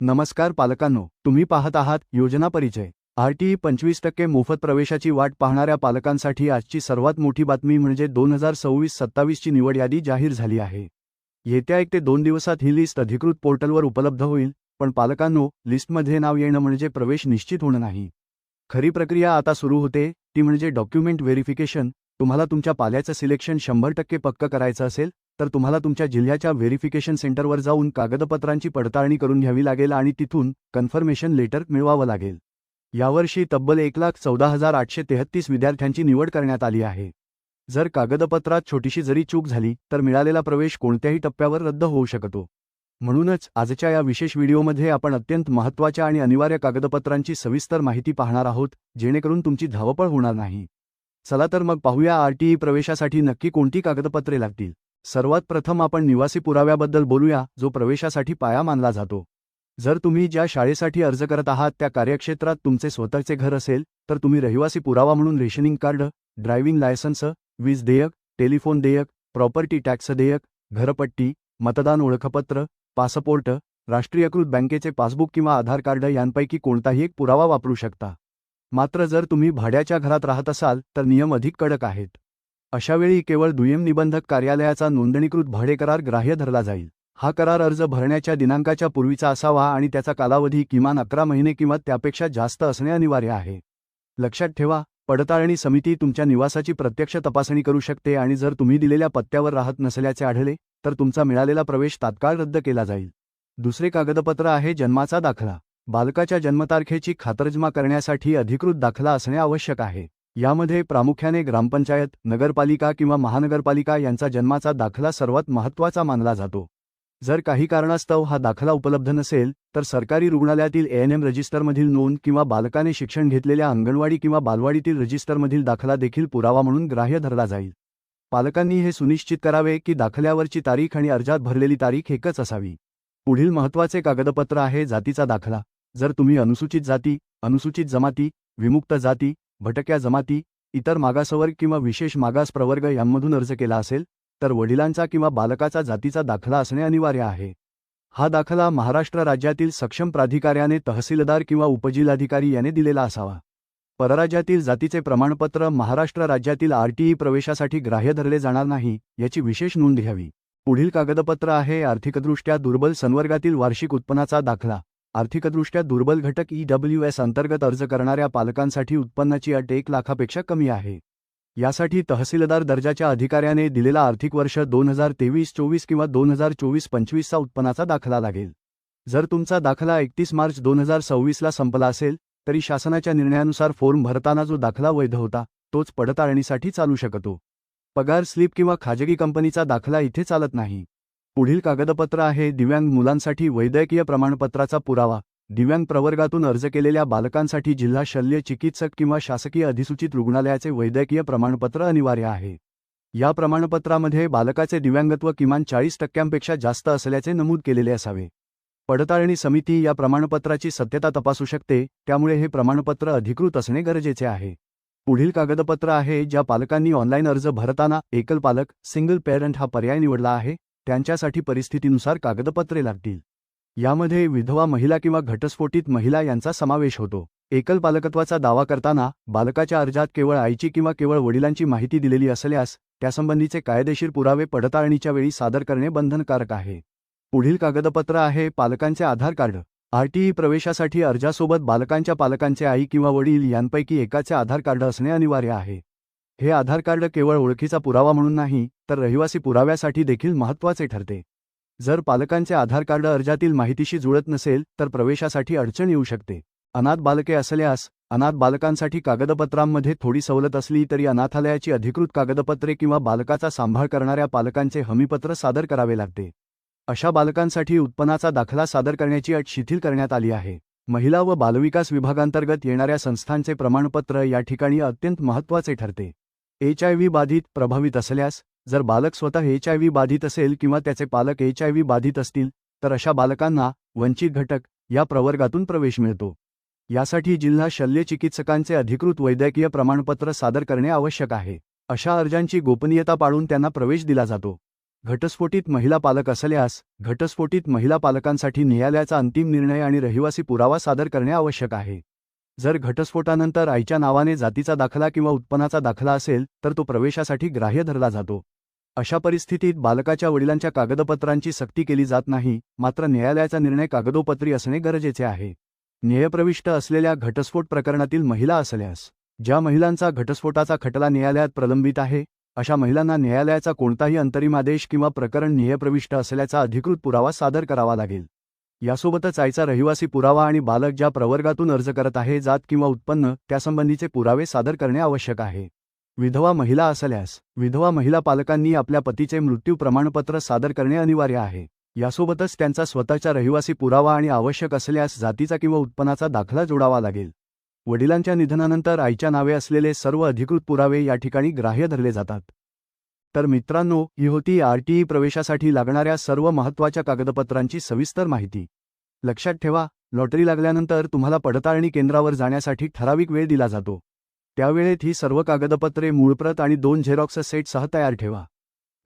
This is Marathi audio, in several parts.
नमस्कार पालकांनो, तुम्ही पाहत आहात योजना परिचय। RTE 25% मोफत प्रवेशाची वाट पाहणाऱ्या पालकांसाठी आजची सर्वात मोठी बातमी म्हणजे 2026-27 ची निवड यादी जाहीर झाली आहे। येत्या 1 ते 2 दिवसात ही लिस्ट अधिकृत पोर्टलवर उपलब्ध होईल, पण पालकांनो, लिस्टमध्ये नाव येणं म्हणजे प्रवेश निश्चित होणं नाही। खरी प्रक्रिया आता सुरू होते, ती म्हणजे डॉक्युमेंट व्हेरिफिकेशन। तुम्हाला तुमच्या पाल्याचं सिलेक्शन 100% पक्क करायचं असेल, तर तुम्हाला तुमच्या जिल्ह्याच्या व्हेरिफिकेशन सेंटरवर जाऊन कागदपत्रांची पडताळणी करून घ्यावी लागेल आणि तिथून कन्फर्मेशन लेटर मिळवावं लागेल। यावर्षी तब्बल 1,14,833 विद्यार्थ्यांची निवड करण्यात आली आहे। जर कागदपत्रात छोटीशी जरी चूक झाली, तर मिळालेला प्रवेश कोणत्याही टप्प्यावर रद्द होऊ शकतो। म्हणूनच आजच्या या विशेष व्हिडिओमध्ये आपण अत्यंत महत्त्वाच्या आणि अनिवार्य कागदपत्रांची सविस्तर माहिती पाहणार आहोत, जेणेकरून तुमची धावपळ होणार नाही। चला तर मग पाहूया RTE प्रवेशासाठी नक्की कोणती कागदपत्रे लागतील। सर्वात प्रथम आपण निवासी पुराव्याबद्दल बोलूया, जो प्रवेशासाठी पाया मानला जातो। जर तुम्ही ज्या शाळेसाठी अर्ज करत आहात त्या कार्यक्षेत्रात तुमचे स्वतःचे घर असेल, तर तुम्ही रहिवासी पुरावा म्हणून रेशनिंग कार्ड, ड्रायव्हिंग लायसन्स, वीज देयक, टेलिफोन देयक, प्रॉपर्टी टॅक्स देयक, घरपट्टी, मतदान ओळखपत्र, पासपोर्ट, राष्ट्रीयकृत बँकेचे पासबुक किंवा आधार कार्ड यांपैकी कोणताही एक पुरावा वापरू शकता। मात्र जर तुम्ही भाड्याच्या घरात राहत असाल तर नियम अधिक कडक आहेत। अशावेळी केवळ दुय्यम निबंधक कार्यालयाचा नोंदणीकृत भाडे करार ग्राह्य धरला जाईल। हा करार अर्ज भरण्याच्या दिनांकाच्या पूर्वीचा असावा आणि त्याचा कालावधी किमान 11 महिने किंवा त्यापेक्षा जास्त असणे अनिवार्य आहे। लक्षात ठेवा, पडताळणी समिती तुमच्या निवासाची प्रत्यक्ष तपासणी करू शकते आणि जर तुम्ही दिलेल्या पत्त्यावर राहत नसल्याचे आढळले, तर तुमचा मिळालेला प्रवेश तात्काळ रद्द केला जाईल। दुसरे कागदपत्र आहे जन्माचा दाखला। बालकाच्या जन्मतारखेची खातरजमा करण्यासाठी अधिकृत दाखला असणे आवश्यक आहे। यामध्ये प्रामुख्याने ग्रामपंचायत, नगरपालिका किंवा महानगरपालिका यांचा जन्माचा दाखला सर्वात महत्त्वाचा मानला जातो। जर काही कारणास्तव हा दाखला उपलब्ध नसेल, तर सरकारी रुग्णालयातील ANM रजिस्टरमधील नोंद किंवा बालकाने शिक्षण घेतलेल्या अंगणवाडी किंवा बालवाडीतील रजिस्टरमधील दाखला देखील पुरावा म्हणून ग्राह्य धरला जाईल। पालकांनी हे सुनिश्चित करावे की दाखल्यावरची तारीख आणि अर्जात भरलेली तारीख एकच असावी। पुढील महत्त्वाचे कागदपत्र आहे जातीचा दाखला। जर तुम्ही अनुसूचित जाती, अनुसूचित जमाती, विमुक्त जाती, भटक्या जमाती, इतर मागासवर्ग किंवा विशेष मागास प्रवर्ग यांमधून अर्ज केला असेल, तर वडिलांचा किंवा बालकाचा जातीचा दाखला असणे अनिवार्य आहे। हा दाखला महाराष्ट्र राज्यातील सक्षम प्राधिकाऱ्याने तहसीलदार किंवा उपजिल्हाधिकारी याने दिलेला असावा। परराज्यातील जातीचे प्रमाणपत्र महाराष्ट्र राज्यातील RTE प्रवेशासाठी ग्राह्य धरले जाणार नाही, याची विशेष नोंद घ्यावी। पुढील कागदपत्र आहे आर्थिकदृष्ट्या दुर्बल संवर्गातील वार्षिक उत्पन्नाचा दाखला। आर्थिकदृष्ट्या दुर्बल घटक EWS अंतर्गत अर्ज करणाऱ्या पालकांसाठी उत्पन्नाची अट 1 लाखापेक्षा कमी आहे। यासाठी तहसीलदार दर्जाच्या अधिकाऱ्याने दिलेला आर्थिक वर्ष 2023-24 किंवा 2024-25 चा उत्पन्नाचा दाखला लागेल। जर तुमचा दाखला 31 मार्च 2026 ला संपला असेल, तरी शासनाच्या निर्णयानुसार फॉर्म भरताना जो दाखला वैध होता, तोच पडताळणीसाठी चालू शकतो। पगार स्लिप किंवा खाजगी कंपनीचा दाखला इथे चालत नाही। पुढील कागदपत्र आहे दिव्यांग मुलांसाठी वैद्यकीय प्रमाणपत्राचा पुरावा। दिव्यांग प्रवर्गातून अर्ज केलेल्या बालकांसाठी जिल्हा शल्य चिकित्सक किंवा शासकीय अधिसूचित रुग्णालयाचे वैद्यकीय प्रमाणपत्र अनिवार्य आहे। या प्रमाणपत्रामध्ये बालकाचे दिव्यांगत्व किमान 40% जास्त असल्याचे नमूद केलेले असावे। पडताळणी समिती या प्रमाणपत्राची सत्यता तपासू शकते, त्यामुळे हे प्रमाणपत्र अधिकृत असणे गरजेचे आहे। पुढील कागदपत्र आहे ज्या पालकांनी ऑनलाईन अर्ज भरताना एकल पालक सिंगल पेरेंट हा पर्याय निवडला आहे, त्यांच्यासाठी परिस्थितीनुसार कागदपत्रे लागतील। यामध्ये विधवा महिला किंवा घटस्फोटित महिला यांचा समावेश होतो। एकल पालकत्वाचा दावा करताना बालकाच्या अर्जात केवळ आईची किंवा केवळ वडिलांची माहिती दिलेली असल्यास त्यासंबंधीचे कायदेशीर पुरावे पडताळणीच्या वेळी सादर करणे बंधनकारक आहे। पुढील कागदपत्र आहे पालकांचे आधार कार्ड। RTE प्रवेशासाठी अर्जासोबत बालकांच्या पालकांचे आई किंवा वडील यांपैकी एकाचे आधार कार्ड असणे अनिवार्य आहे। हे आधार कार्ड केवळ ओळखीचा पुरावा म्हणून नाही, तर रहिवासी पुराव्यासाठी देखील महत्त्वाचे ठरते। जर पालकांचे आधार कार्ड अर्जातील माहितीशी जुळत नसेल, तर प्रवेशासाठी अडचण येऊ शकते। अनाथ बालके असल्यास अनाथ बालकांसाठी कागदपत्रांमध्ये थोडी सवलत असली तरी अनाथालयाची अधिकृत कागदपत्रे किंवा बालकाचा सांभाळ करणाऱ्या पालकांचे हमीपत्र सादर करावे लागते। अशा बालकांसाठी उत्पन्नाचा दाखला सादर करण्याची अट शिथिल करण्यात आली आहे। महिला व बालविकास विभागांतर्गत येणाऱ्या संस्थांचे प्रमाणपत्र या ठिकाणी अत्यंत महत्त्वाचे ठरते। HIV बाधित प्रभावित असल्यास, जर बालक स्वतः HIV बाधित असेल किंवा त्याचे पालक HIV बाधित असतील, तर अशा बालकांना वंचित घटक या प्रवर्गातून प्रवेश मिळतो। यासाठी जिल्हा शल्य चिकित्सकांचे अधिकृत वैद्यकीय प्रमाणपत्र सादर करणे आवश्यक आहे। अशा अर्जांची गोपनीयता पाळून त्यांना प्रवेश दिला जातो। घटस्फोटित महिला पालक असल्यास घटस्फोटित महिला पालकांसाठी न्यायालयाचा अंतिम निर्णय आणि रहिवासी पुरावा सादर करणे आवश्यक आहे. जर घटस्फोटानंतर आईच्या नावाने जातीचा दाखला किंवा उत्पन्नाचा दाखला असेल तर तो प्रवेशासाठी ग्राह्य धरला जातो. अशा परिस्थितीत बालकाच्या वडिलांच्या कागदपत्रांची सक्ती केली जात नाही, मात्र न्यायालयाचा निर्णय कागदोपत्री असणे गरजेचे आहे. न्यायप्रविष्ट असलेल्या घटस्फोट प्रकरणातील महिला असल्यास ज्या महिलांचा घटस्फोटाचा खटला न्यायालयात प्रलंबित आहे, अशा महिलांना न्यायालयाचा कोणताही अंतरिम आदेश किंवा प्रकरण न्यायप्रविष्ट असल्याचा अधिकृत पुरावा सादर करावा लागेल. यासोबतच आईचा रहिवासी पुरावा आणि बालक ज्या प्रवर्गातून अर्ज करत आहे, जात किंवा उत्पन्न, त्यासंबंधीचे पुरावे सादर करणे आवश्यक आहे. विधवा महिला असल्यास विधवा महिला पालकांनी आपल्या पतीचे मृत्यू प्रमाणपत्र सादर करणे अनिवार्य आहे. यासोबतच त्यांचा स्वतःचा रहिवासी पुरावा आणि आवश्यक असल्यास जातीचा किंवा उत्पन्नाचा दाखला जोडावा लागेल. वडिलांच्या निधनानंतर आईच्या नावे असलेले सर्व अधिकृत पुरावे या ठिकाणी ग्राह्य धरले जातात. तर मित्रांनो, ही होती आरटीई प्रवेशासाठी लागणाऱ्या सर्व महत्त्वाच्या कागदपत्रांची सविस्तर माहिती. लक्षात ठेवा, लॉटरी लागल्यानंतर तुम्हाला पडताळणी केंद्रावर जाण्यासाठी ठराविक वेळ दिला जातो. त्यावेळेत ही सर्व कागदपत्रे मूळप्रत आणि 2 झेरॉक्स सेटसह तयार ठेवा.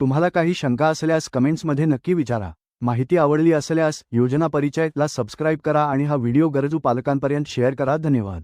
तुम्हाला काही शंका असल्यास कमेंट्समध्ये नक्की विचारा. माहिती आवडली असल्यास योजना परिचयला सबस्क्राईब करा आणि हा व्हिडिओ गरजू पालकांपर्यंत शेअर करा. धन्यवाद.